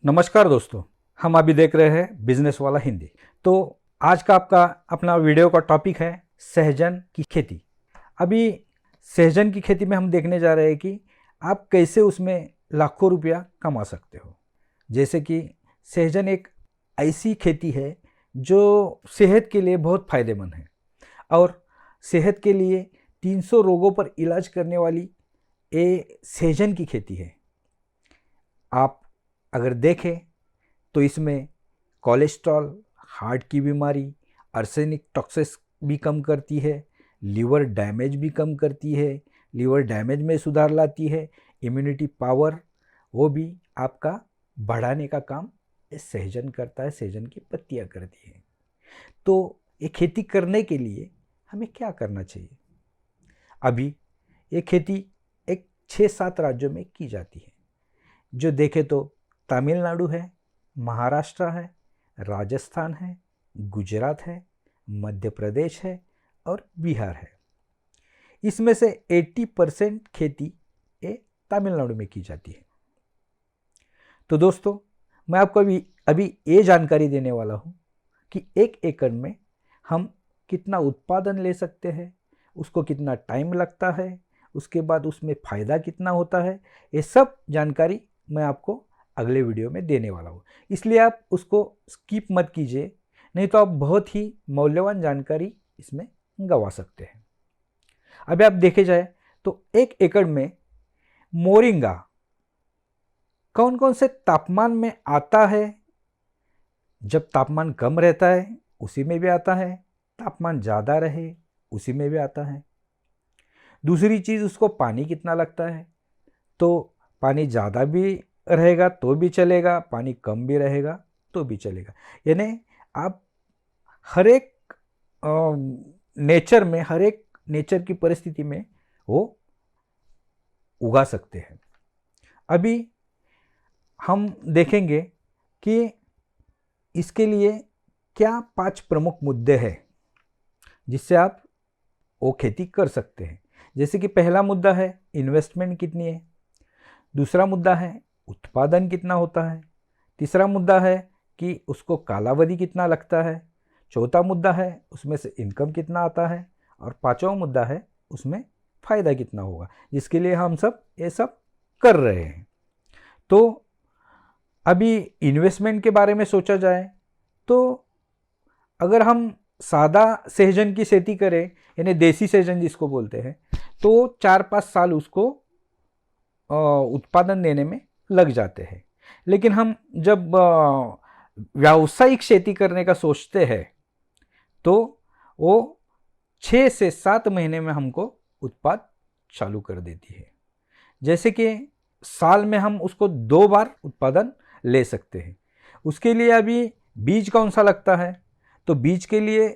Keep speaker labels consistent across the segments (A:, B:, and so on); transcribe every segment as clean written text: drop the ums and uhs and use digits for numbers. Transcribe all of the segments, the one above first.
A: नमस्कार दोस्तों, हम अभी देख रहे हैं बिजनेस वाला हिंदी। तो आज का आपका अपना वीडियो का टॉपिक है सहजन की खेती। अभी सहजन की खेती में हम देखने जा रहे हैं कि आप कैसे उसमें लाखों रुपया कमा सकते हो। जैसे कि सहजन एक ऐसी खेती है जो सेहत के लिए बहुत फ़ायदेमंद है और सेहत के लिए 300 रोगों पर इलाज करने वाली ये सहजन की खेती है। आप अगर देखें तो इसमें कोलेस्ट्रॉल, हार्ट की बीमारी, आर्सेनिक टॉक्सिस भी कम करती है, लीवर डैमेज भी कम करती है, लीवर डैमेज में सुधार लाती है, इम्यूनिटी पावर वो भी आपका बढ़ाने का काम ये सहजन करता है, सहजन की पत्तियाँ करती है। तो ये खेती करने के लिए हमें क्या करना चाहिए? अभी ये खेती एक 6-7 राज्यों में की जाती है। जो देखें तो तमिलनाडु है, महाराष्ट्र है, राजस्थान है, गुजरात है, मध्य प्रदेश है और बिहार है। इसमें से 80% खेती ये तमिलनाडु में की जाती है। तो दोस्तों, मैं आपको अभी ये जानकारी देने वाला हूँ कि 1 एकड़ में हम कितना उत्पादन ले सकते हैं, उसको कितना टाइम लगता है, उसके बाद उसमें फ़ायदा कितना होता है। ये सब जानकारी मैं आपको अगले वीडियो में देने वाला हूँ, इसलिए आप उसको स्किप मत कीजिए, नहीं तो आप बहुत ही मूल्यवान जानकारी इसमें गंवा सकते हैं। अभी आप देखे जाए तो 1 एकड़ में मोरिंगा कौन कौन से तापमान में आता है? जब तापमान कम रहता है उसी में भी आता है, तापमान ज़्यादा रहे उसी में भी आता है। दूसरी चीज़, उसको पानी कितना लगता है? तो पानी ज़्यादा भी रहेगा तो भी चलेगा, पानी कम भी रहेगा तो भी चलेगा। यानी आप हर एक नेचर की परिस्थिति में वो उगा सकते हैं। अभी हम देखेंगे कि इसके लिए क्या 5 प्रमुख मुद्दे हैं जिससे आप वो खेती कर सकते हैं। जैसे कि पहला मुद्दा है इन्वेस्टमेंट कितनी है, दूसरा मुद्दा है उत्पादन कितना होता है, तीसरा मुद्दा है कि उसको कालावधि कितना लगता है, चौथा मुद्दा है उसमें से इनकम कितना आता है और पांचवा मुद्दा है उसमें फ़ायदा कितना होगा, जिसके लिए हम सब ये सब कर रहे हैं। तो अभी इन्वेस्टमेंट के बारे में सोचा जाए तो अगर हम सादा सहजन की खेती करें, यानी देसी सहजन जिसको बोलते हैं, तो 4-5 साल उसको उत्पादन देने में लग जाते हैं। लेकिन हम जब व्यावसायिक खेती करने का सोचते हैं तो वो 6 से 7 महीने में हमको उत्पाद चालू कर देती है। जैसे कि साल में हम उसको 2 बार उत्पादन ले सकते हैं। उसके लिए अभी बीज कौन सा लगता है? तो बीज के लिए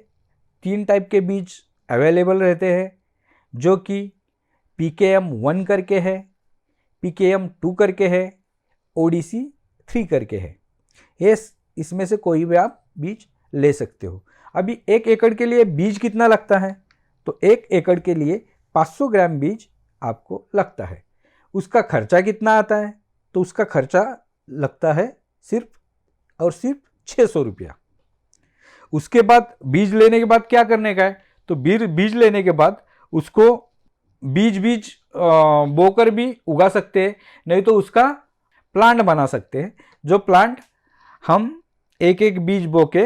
A: 3 टाइप के बीज अवेलेबल रहते हैं, जो कि PKM 1 करके है, PKM 2 करके है, ODC 3 करके है। ये इसमें से कोई भी आप बीज ले सकते हो। अभी 1 एकड़ के लिए बीज कितना लगता है? तो 1 एकड़ के लिए 500 ग्राम बीज आपको लगता है। उसका खर्चा कितना आता है? तो उसका खर्चा लगता है सिर्फ और सिर्फ 600 रुपया। उसके बाद बीज लेने के बाद क्या करने का है? तो बीज लेने के बाद उसको बीज बोकर भी उगा सकते हैं, नहीं तो उसका प्लांट बना सकते हैं, जो प्लांट हम एक बीज बो के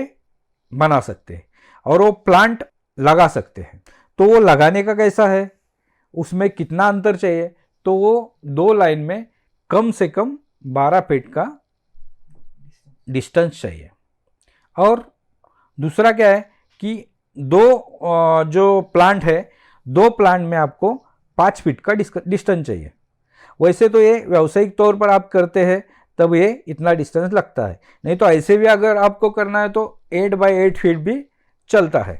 A: बना सकते हैं और वो प्लांट लगा सकते हैं। तो वो लगाने का कैसा है, उसमें कितना अंतर चाहिए? तो वो 2 लाइन में कम से कम 12 फीट का डिस्टेंस चाहिए। और दूसरा क्या है कि 2 जो प्लांट है, 2 प्लांट में आपको 5 फीट का डिस्टेंस चाहिए। वैसे तो ये व्यावसायिक तौर पर आप करते हैं तब ये इतना डिस्टेंस लगता है, नहीं तो ऐसे भी अगर आपको करना है तो 8 बाई 8 फीट भी चलता है।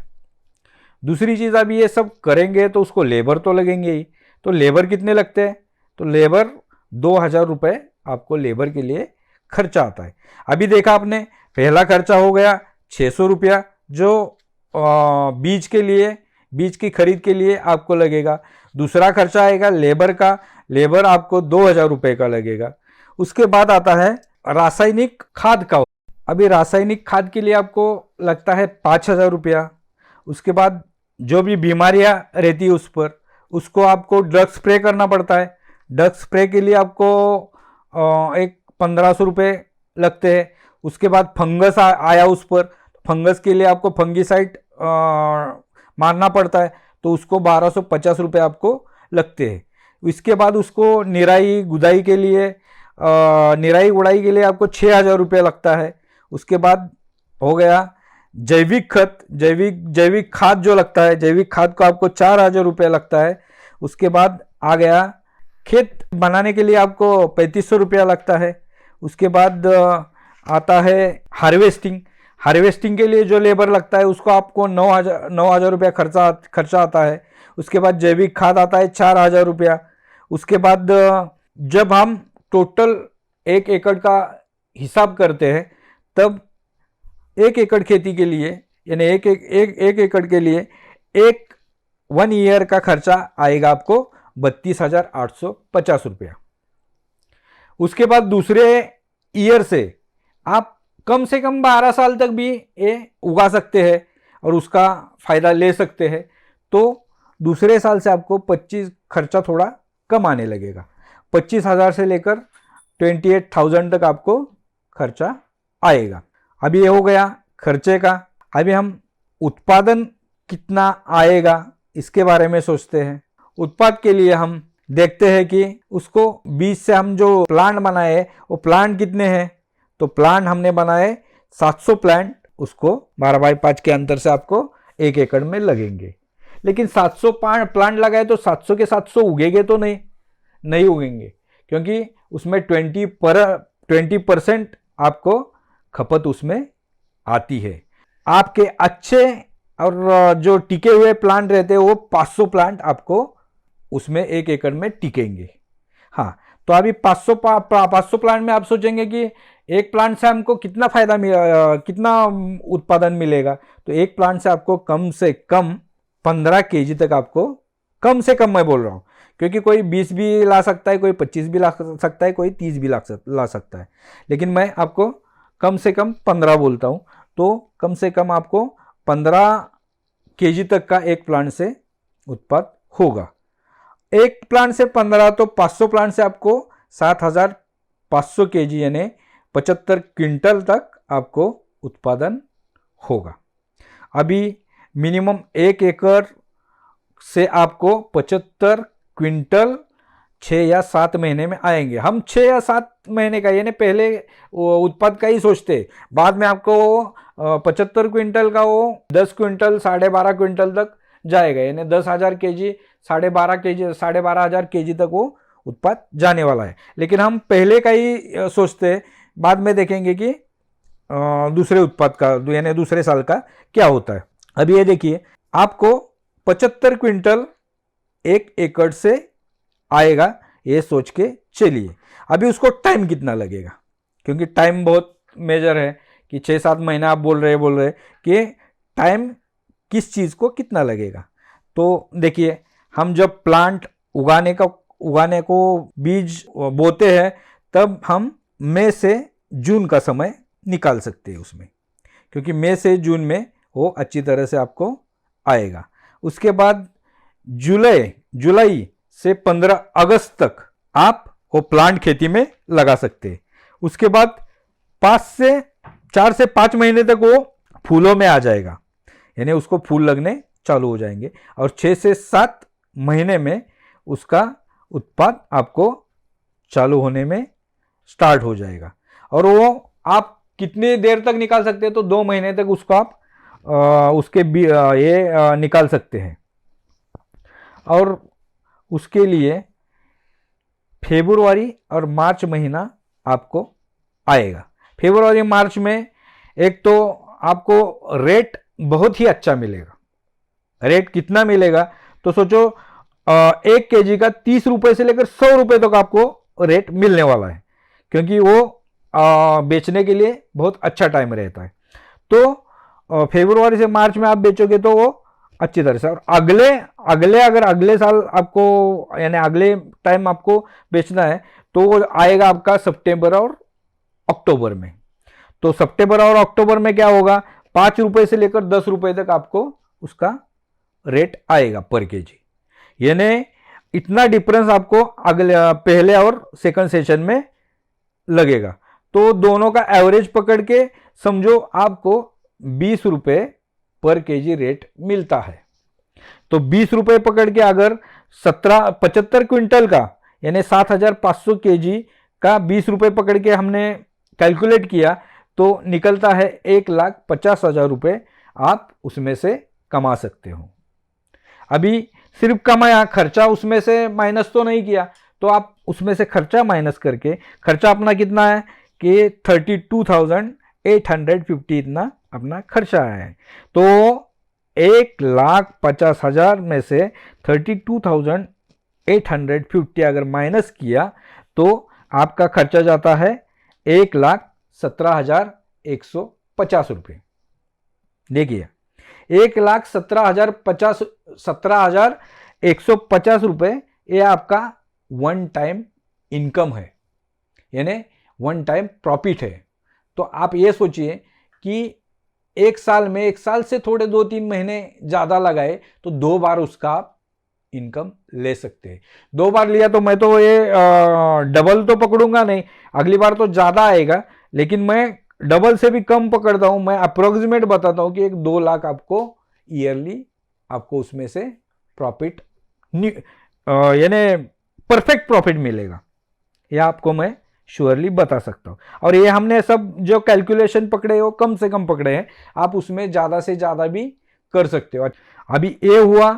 A: दूसरी चीज़, अभी ये सब करेंगे तो उसको लेबर तो लगेंगे ही। तो लेबर कितने लगते हैं? तो लेबर 2000 रुपये आपको लेबर के लिए खर्चा आता है। अभी देखा आपने, पहला खर्चा हो गया 600 रुपया जो बीज की खरीद के लिए आपको लगेगा। दूसरा खर्चा आएगा लेबर का, लेबर आपको 2000 रुपये का लगेगा। उसके बाद आता है रासायनिक खाद का। अभी रासायनिक खाद के लिए आपको लगता है 5,000 रुपया। उसके बाद जो भी बीमारियां रहती है उस पर, उसको आपको ड्रग स्प्रे करना पड़ता है। ड्रग स्प्रे के लिए आपको एक 1,500 रुपये लगते हैं। उसके बाद फंगस आया उस पर, फंगस के लिए आपको फंगीसाइड मारना पड़ता है, तो उसको 1,250 रुपये आपको लगते हैं। इसके बाद उसको निराई गुदाई के लिए निराई गुड़ाई के लिए आपको 6,000 रुपये लगता है। उसके बाद हो गया जैविक खत, जैविक खाद जो लगता है, जैविक खाद को आपको 4,000 रुपये लगता है। उसके बाद आ गया खेत बनाने के लिए आपको 3,500 रुपया लगता है। उसके बाद आता है हार्वेस्टिंग। हार्वेस्टिंग के लिए जो लेबर लगता है उसको आपको 9,000 रुपया खर्चा आता है। उसके बाद जैविक खाद आता है 4,000 रुपया। उसके बाद जब हम टोटल 1 एकड़ का हिसाब करते हैं, तब 1 एकड़ खेती के लिए, यानी एक एकड़ के लिए 1 ईयर का खर्चा आएगा आपको 32,850 रुपया। उसके बाद दूसरे ईयर से आप कम से कम 12 साल तक भी ये उगा सकते हैं और उसका फायदा ले सकते हैं। तो दूसरे साल से आपको 25 खर्चा थोड़ा कम आने लगेगा। 25,000 से लेकर 28,000 तक आपको खर्चा आएगा। अभी ये हो गया खर्चे का। अभी हम उत्पादन कितना आएगा इसके बारे में सोचते हैं। उत्पाद के लिए हम देखते हैं कि उसको बीज से हम जो प्लांट बनाए वो प्लांट कितने हैं। तो प्लांट हमने बनाए 700 प्लांट, उसको 12x5 के अंतर से आपको 1 एकड़ में लगेंगे। लेकिन 700 प्लांट लगाए तो 700 के 700 उगेंगे तो नहीं उगेंगे, क्योंकि उसमें 20% आपको खपत उसमें आती है। आपके अच्छे और जो टिके हुए प्लांट रहते हैं वो 500 प्लांट आपको उसमें 1 एकड़ में टिकेंगे। हाँ, तो अभी 500 प्लांट में आप सोचेंगे कि एक प्लांट से हमको कितना फायदा कितना उत्पादन मिलेगा। तो एक प्लांट से आपको कम से कम 15 केजी तक आपको, कम से कम मैं बोल रहा हूँ, क्योंकि कोई 20 भी ला सकता है, कोई 25 भी ला सकता है, कोई 30 भी ला सकता है, लेकिन मैं आपको कम से कम 15 बोलता हूँ। तो कम से कम आपको 15 केजी तक का एक प्लांट से उत्पाद होगा। एक प्लांट से 15, तो 500 प्लांट से आपको 7,500 केजी यानी 75 क्विंटल तक आपको उत्पादन होगा। अभी मिनिमम 1 एकड़ से आपको 75 क्विंटल 6 या 7 महीने में आएंगे। हम 6 या 7 महीने का यानी पहले उत्पाद का ही सोचते, बाद में आपको 75 क्विंटल का वो 10 क्विंटल 12.5 क्विंटल तक जाएगा, यानी 10,000 केजी 12,500 केजी तक वो उत्पाद जाने वाला है। लेकिन हम पहले का ही सोचते, बाद में देखेंगे कि दूसरे उत्पाद का यानी दूसरे साल का क्या होता है। अभी ये देखिए, आपको 75 क्विंटल 1 एकड़ से आएगा, ये सोच के चलिए। अभी उसको टाइम कितना लगेगा, क्योंकि टाइम बहुत मेजर है कि 6-7 महीना आप बोल रहे कि टाइम किस चीज़ को कितना लगेगा। तो देखिए, हम जब प्लांट उगाने को बीज बोते हैं, तब हम मई से जून का समय निकाल सकते हैं उसमें, क्योंकि मई से जून में वो अच्छी तरह से आपको आएगा। उसके बाद जुलाई से 15 अगस्त तक आप वो प्लांट खेती में लगा सकते हैं। उसके बाद 4 से 5 महीने तक वो फूलों में आ जाएगा, यानी उसको फूल लगने चालू हो जाएंगे, और 6 से 7 महीने में उसका उत्पाद आपको चालू होने में स्टार्ट हो जाएगा। और वो आप कितनी देर तक निकाल सकते हैं, तो 2 महीने तक उसको आप उसके निकाल सकते हैं। और उसके लिए फरवरी और मार्च महीना आपको आएगा। फरवरी मार्च में एक तो आपको रेट बहुत ही अच्छा मिलेगा। रेट कितना मिलेगा, तो सोचो 1 केजी का 30 रुपये से लेकर 100 रुपये तक आपको रेट मिलने वाला है, क्योंकि वो बेचने के लिए बहुत अच्छा टाइम रहता है। तो फरवरी से मार्च में आप बेचोगे तो वो अच्छी तरह से। और अगले साल आपको, यानी अगले टाइम आपको बेचना है, तो वो आएगा आपका सितंबर और अक्टूबर में। तो सितंबर और अक्टूबर में क्या होगा, 5 रुपए से लेकर 10 रुपए तक आपको उसका रेट आएगा पर केजी। यानी इतना डिफरेंस आपको अगले पहले और सेकंड सेशन में लगेगा। तो दोनों का एवरेज पकड़ के समझो आपको 20 रुपए पर केजी रेट मिलता है। तो 20 रुपए पकड़ के अगर 75 क्विंटल का यानी 7,500 केजी का 20 रुपए पकड़ के हमने कैलकुलेट किया तो निकलता है 1,50,000 रुपए आप उसमें से कमा सकते हो। अभी सिर्फ कमाया, खर्चा उसमें से माइनस तो नहीं किया, तो आप उसमें से खर्चा माइनस करके, खर्चा अपना कितना है कि 32,850 इतना अपना खर्चा है। तो 1,50,000 में से 32,850 अगर माइनस किया तो आपका खर्चा जाता है 1,17,150 रुपये। देखिए 1,17,150 रुपये ये आपका वन टाइम इनकम है, यानी वन टाइम प्रॉफिट है। तो आप ये सोचिए कि एक साल से थोड़े 2-3 महीने ज़्यादा लगाए तो 2 बार उसका आप इनकम ले सकते हैं। 2 बार लिया तो मैं तो ये डबल तो पकड़ूंगा नहीं, अगली बार तो ज़्यादा आएगा, लेकिन मैं डबल से भी कम पकड़ता हूं। मैं अप्रोक्सीमेट बताता हूं कि एक 2 लाख आपको ईयरली आपको उसमें से प्रॉफिट यानी परफेक्ट प्रॉफिट मिलेगा, यह आपको मैं श्योरली बता सकता हूं। और ये हमने सब जो कैलकुलेशन पकड़े हो कम से कम पकड़े हैं, आप उसमें ज़्यादा से ज़्यादा भी कर सकते हो। अभी ये हुआ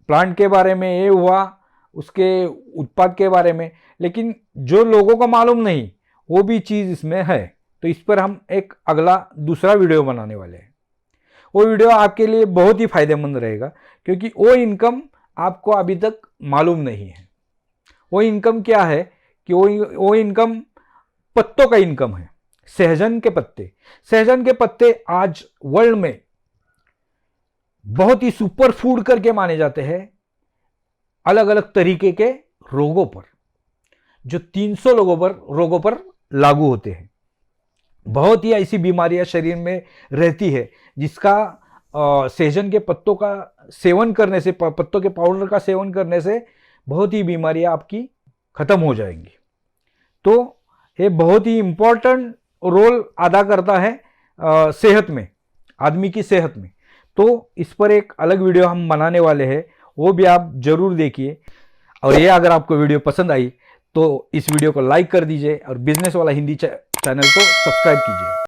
A: प्लांट के बारे में, ये हुआ उसके उत्पाद के बारे में, लेकिन जो लोगों को मालूम नहीं वो भी चीज़ इसमें है। तो इस पर हम एक अगला दूसरा वीडियो बनाने वाले हैं। वो वीडियो आपके लिए बहुत ही फायदेमंद रहेगा, क्योंकि वो इनकम आपको अभी तक मालूम नहीं है। वो इनकम क्या है कि वो इनकम पत्तों का इनकम है, सहजन के पत्ते। सहजन के पत्ते आज वर्ल्ड में बहुत ही सुपर फूड करके माने जाते हैं अलग अलग तरीके के रोगों पर, जो 300 रोगों पर लागू होते हैं। बहुत ही ऐसी बीमारियां शरीर में रहती है जिसका सहजन के पत्तों का सेवन करने से, पत्तों के पाउडर का सेवन करने से बहुत ही बीमारियां आपकी खत्म हो जाएंगी। तो ये बहुत ही इंपॉर्टेंट रोल अदा करता है सेहत में, आदमी की सेहत में। तो इस पर एक अलग वीडियो हम बनाने वाले हैं, वो भी आप जरूर देखिए। और ये अगर आपको वीडियो पसंद आई तो इस वीडियो को लाइक कर दीजिए और बिजनेस वाला हिंदी चैनल को सब्सक्राइब कीजिए।